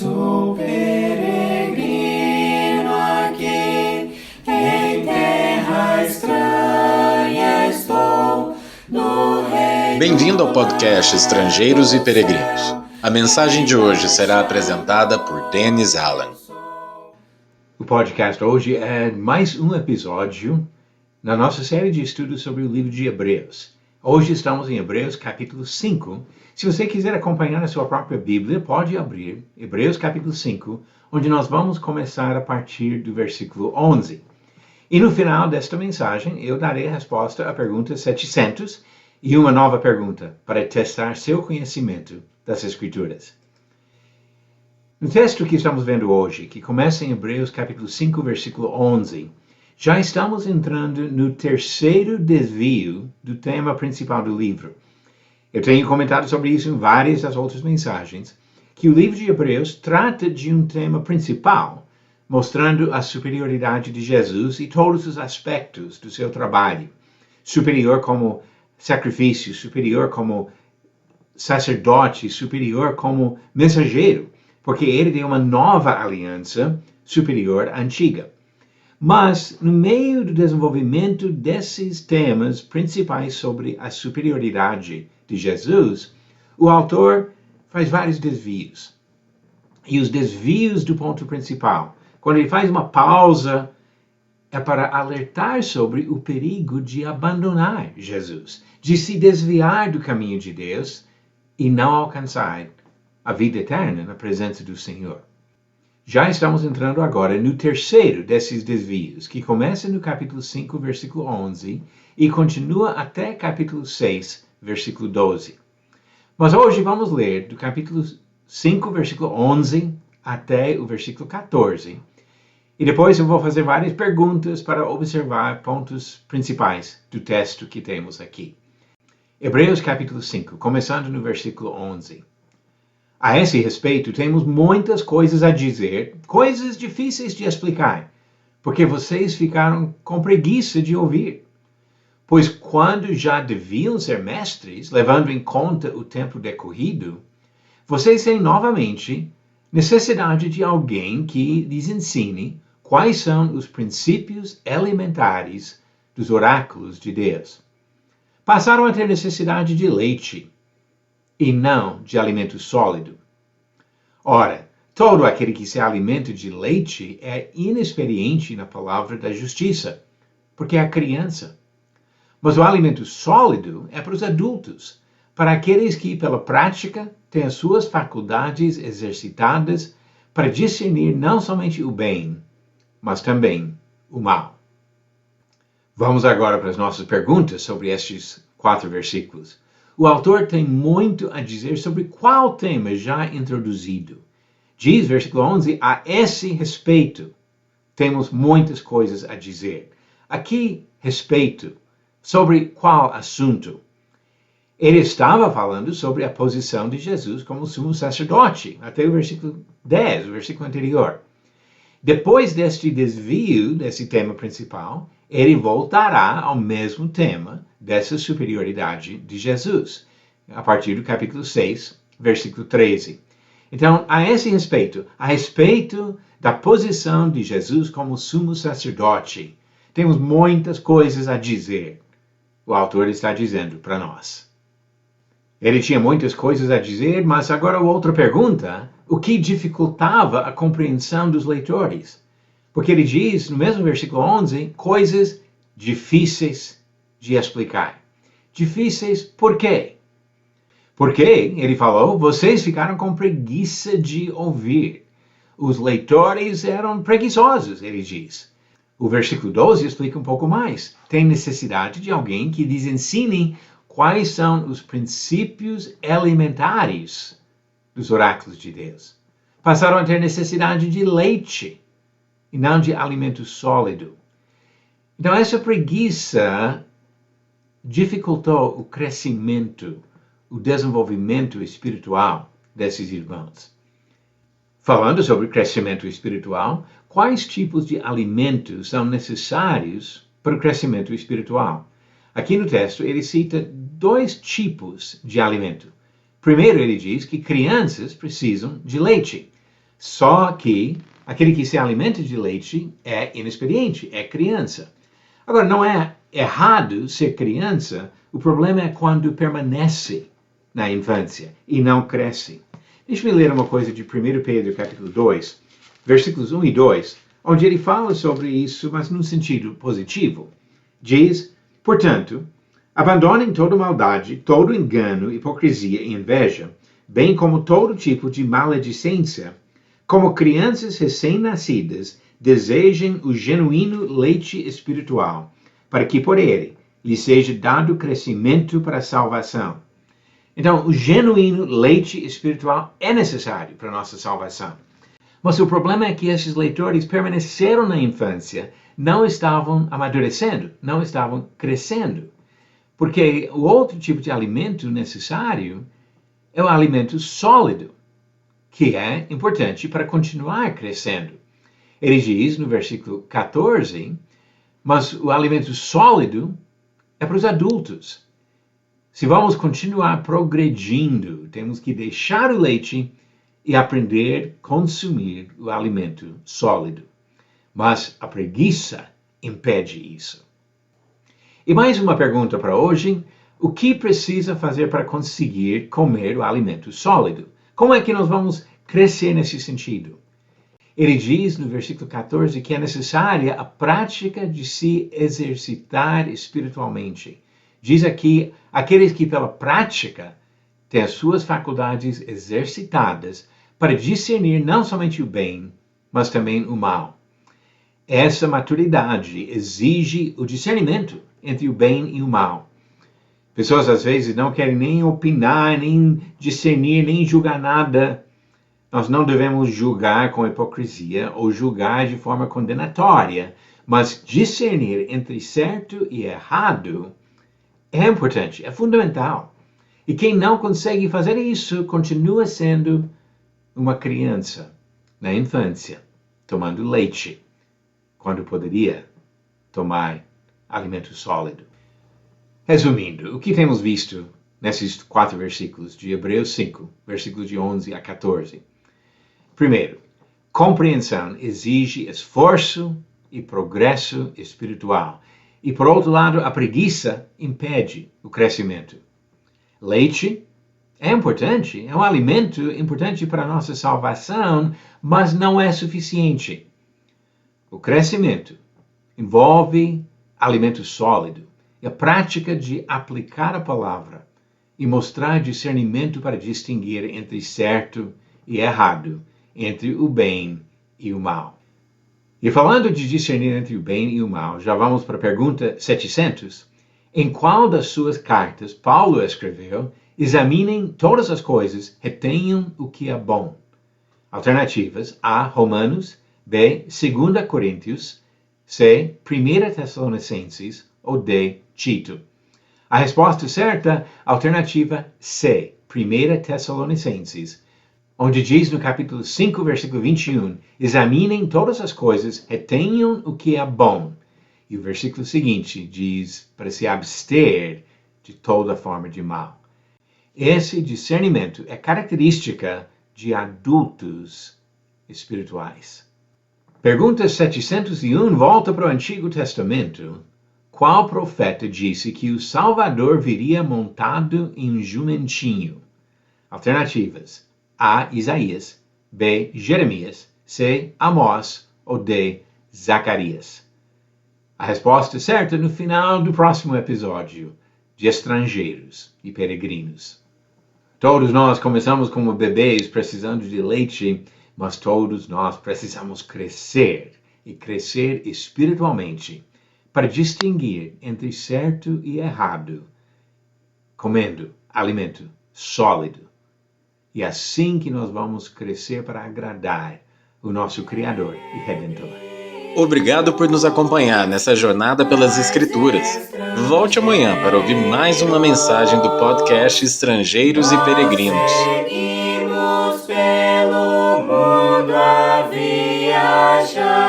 Sou peregrino aqui, em terra estranha estou, no reino. Bem-vindo ao podcast Estrangeiros e Peregrinos. A mensagem de hoje será apresentada por Dennis Allen. O podcast hoje é mais um episódio na nossa série de estudos sobre o livro de Hebreus. Hoje estamos em Hebreus capítulo 5. Se você quiser acompanhar na sua própria Bíblia, pode abrir Hebreus capítulo 5, onde nós vamos começar a partir do versículo 11. E no final desta mensagem, eu darei a resposta à pergunta 700 e uma nova pergunta para testar seu conhecimento das Escrituras. No texto que estamos vendo hoje, que começa em Hebreus capítulo 5, versículo 11, já estamos entrando no terceiro desvio do tema principal do livro. Eu tenho comentado sobre isso em várias das outras mensagens, que o livro de Hebreus trata de um tema principal, mostrando a superioridade de Jesus e todos os aspectos do seu trabalho. Superior como sacrifício, superior como sacerdote, superior como mensageiro, porque ele tem uma nova aliança superior à antiga. Mas, no meio do desenvolvimento desses temas principais sobre a superioridade de Jesus, o autor faz vários desvios. E os desvios do ponto principal, quando ele faz uma pausa, é para alertar sobre o perigo de abandonar Jesus, de se desviar do caminho de Deus e não alcançar a vida eterna na presença do Senhor. Já estamos entrando agora no terceiro desses desvios, que começa no capítulo 5, versículo 11, e continua até capítulo 6, versículo 12. Mas hoje vamos ler do capítulo 5, versículo 11, até o versículo 14. E depois eu vou fazer várias perguntas para observar pontos principais do texto que temos aqui. Hebreus capítulo 5, começando no versículo 11. A esse respeito, temos muitas coisas a dizer, coisas difíceis de explicar, porque vocês ficaram com preguiça de ouvir. Pois quando já deviam ser mestres, levando em conta o tempo decorrido, vocês têm novamente necessidade de alguém que lhes ensine quais são os princípios elementares dos oráculos de Deus. Passaram a ter necessidade de leite, e não de alimento sólido. Ora, todo aquele que se alimenta de leite é inexperiente na palavra da justiça, porque é criança. Mas o alimento sólido é para os adultos, para aqueles que, pela prática, têm as suas faculdades exercitadas para discernir não somente o bem, mas também o mal. Vamos agora para as nossas perguntas sobre estes 4 versículos. O autor tem muito a dizer sobre qual tema já introduzido. Diz, versículo 11, a esse respeito, temos muitas coisas a dizer. Aqui, respeito, sobre qual assunto? Ele estava falando sobre a posição de Jesus como sumo sacerdote, até o versículo 10, o versículo anterior. Depois deste desvio, desse tema principal, ele voltará ao mesmo tema dessa superioridade de Jesus, a partir do capítulo 6, versículo 13. Então, a esse respeito, a respeito da posição de Jesus como sumo sacerdote, temos muitas coisas a dizer. O autor está dizendo para nós. Ele tinha muitas coisas a dizer, mas agora outra pergunta, o que dificultava a compreensão dos leitores? Porque ele diz, no mesmo versículo 11, coisas difíceis de explicar. Difíceis por quê? Porque, ele falou, vocês ficaram com preguiça de ouvir. Os leitores eram preguiçosos, ele diz. O versículo 12 explica um pouco mais. Tem necessidade de alguém que lhes ensine quais são os princípios elementares dos oráculos de Deus. Passaram a ter necessidade de leite e não de alimento sólido. Então, essa preguiça dificultou o crescimento, o desenvolvimento espiritual desses irmãos. Falando sobre crescimento espiritual, quais tipos de alimentos são necessários para o crescimento espiritual? Aqui no texto, ele cita 2 tipos de alimento. Primeiro, ele diz que crianças precisam de leite. Só que aquele que se alimenta de leite é inexperiente, é criança. Agora, não é errado ser criança, o problema é quando permanece na infância e não cresce. Deixa-me ler uma coisa de 1 Pedro capítulo 2, versículos 1 e 2, onde ele fala sobre isso, mas num sentido positivo. Diz, portanto, abandonem toda maldade, todo engano, hipocrisia e inveja, bem como todo tipo de maledicência. Como crianças recém-nascidas, desejem o genuíno leite espiritual, para que por ele lhe seja dado crescimento para a salvação. Então, o genuíno leite espiritual é necessário para a nossa salvação. Mas o problema é que esses leitores permaneceram na infância, não estavam amadurecendo, não estavam crescendo. Porque o outro tipo de alimento necessário é o alimento sólido, que é importante para continuar crescendo. Ele diz no versículo 14, mas o alimento sólido é para os adultos. Se vamos continuar progredindo, temos que deixar o leite e aprender a consumir o alimento sólido. Mas a preguiça impede isso. E mais uma pergunta para hoje. O que precisa fazer para conseguir comer o alimento sólido? Como é que nós vamos crescer nesse sentido? Ele diz no versículo 14 que é necessária a prática de se exercitar espiritualmente. Diz aqui, aqueles que pela prática têm as suas faculdades exercitadas para discernir não somente o bem, mas também o mal. Essa maturidade exige o discernimento entre o bem e o mal. Pessoas às vezes não querem nem opinar, nem discernir, nem julgar nada. Nós não devemos julgar com hipocrisia ou julgar de forma condenatória, mas discernir entre certo e errado é importante, é fundamental. E quem não consegue fazer isso continua sendo uma criança na infância, tomando leite, quando poderia tomar alimento sólido. Resumindo, o que temos visto nesses 4 versículos de Hebreus 5, versículos de 11 a 14? Primeiro, compreensão exige esforço e progresso espiritual. E, por outro lado, a preguiça impede o crescimento. Leite é importante, é um alimento importante para a nossa salvação, mas não é suficiente. O crescimento envolve alimento sólido e a prática de aplicar a palavra e mostrar discernimento para distinguir entre certo e errado, entre o bem e o mal. E falando de discernir entre o bem e o mal, já vamos para a pergunta 700. Em qual das suas cartas Paulo escreveu, examinem todas as coisas, retenham o que é bom? Alternativas: A. Romanos, B. 2 Coríntios, C. 1 Tessalonicenses ou D. Tito. A resposta certa, alternativa C. 1 Tessalonicenses, onde diz no capítulo 5, versículo 21, examinem todas as coisas, retenham o que é bom. E o versículo seguinte diz para se abster de toda forma de mal. Esse discernimento é característica de adultos espirituais. Pergunta 701 volta para o Antigo Testamento. Qual profeta disse que o Salvador viria montado em um jumentinho? Alternativas: A. Isaías, B. Jeremias, C. Amós ou D. Zacarias. A resposta certa no final do próximo episódio de Estrangeiros e Peregrinos. Todos nós começamos como bebês precisando de leite, mas todos nós precisamos crescer e crescer espiritualmente para distinguir entre certo e errado, comendo alimento sólido. E assim que nós vamos crescer para agradar o nosso Criador e Redentor. Obrigado por nos acompanhar nessa jornada pelas Escrituras. Volte amanhã para ouvir mais uma mensagem do podcast Estrangeiros e Peregrinos. Seguimos pelo mundo a viajar.